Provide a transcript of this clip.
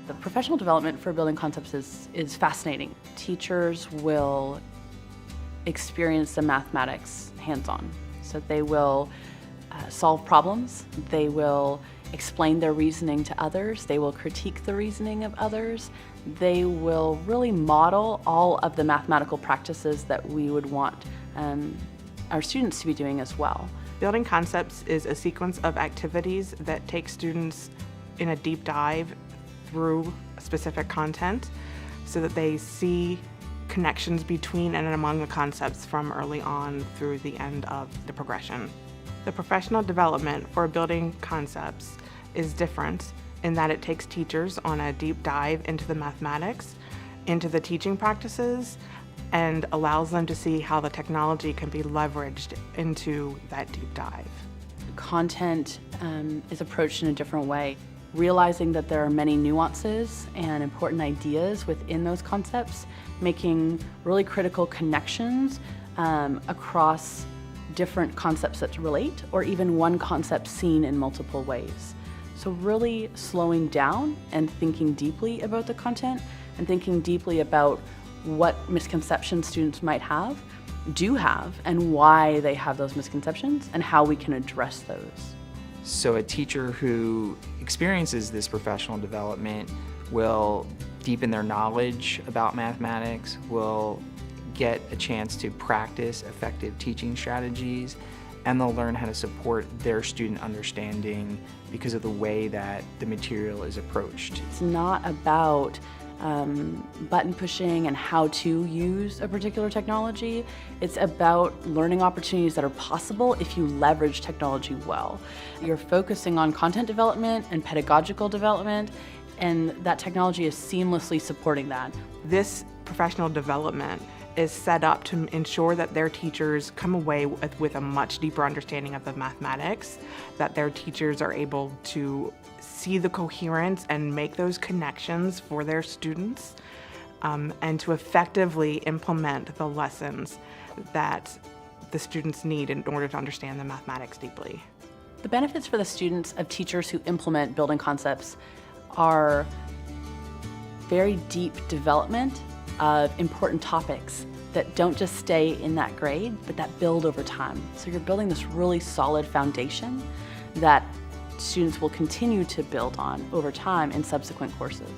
The professional development for building concepts is fascinating. Teachers will experience the mathematics hands-on. So they will solve problems, they will explain their reasoning to others, they will critique the reasoning of others, they will really model all of the mathematical practices that we would want our students to be doing as well. Building concepts is a sequence of activities that take students in a deep dive through specific content so that they see connections between and among the concepts from early on through the end of the progression. The professional development for building concepts is different in that it takes teachers on a deep dive into the mathematics, into the teaching practices, and allows them to see how the technology can be leveraged into that deep dive. Content is approached in a different way, realizing that there are many nuances and important ideas within those concepts, making really critical connections across different concepts that relate, or even one concept seen in multiple ways. So really slowing down and thinking deeply about the content and thinking deeply about what misconceptions students might do have, and why they have those misconceptions, and how we can address those. So a teacher who experiences this professional development will deepen their knowledge about mathematics, will get a chance to practice effective teaching strategies, and they'll learn how to support their student understanding because of the way that the material is approached. It's not about button pushing and how to use a particular technology. It's about learning opportunities that are possible if you leverage technology well. You're focusing on content development and pedagogical development, and that technology is seamlessly supporting that. This professional development is set up to ensure that their teachers come away with a much deeper understanding of the mathematics, that their teachers are able to see the coherence and make those connections for their students, and to effectively implement the lessons that the students need in order to understand the mathematics deeply. The benefits for the students of teachers who implement building concepts are very deep development of important topics that don't just stay in that grade, but that build over time. So you're building this really solid foundation that students will continue to build on over time in subsequent courses.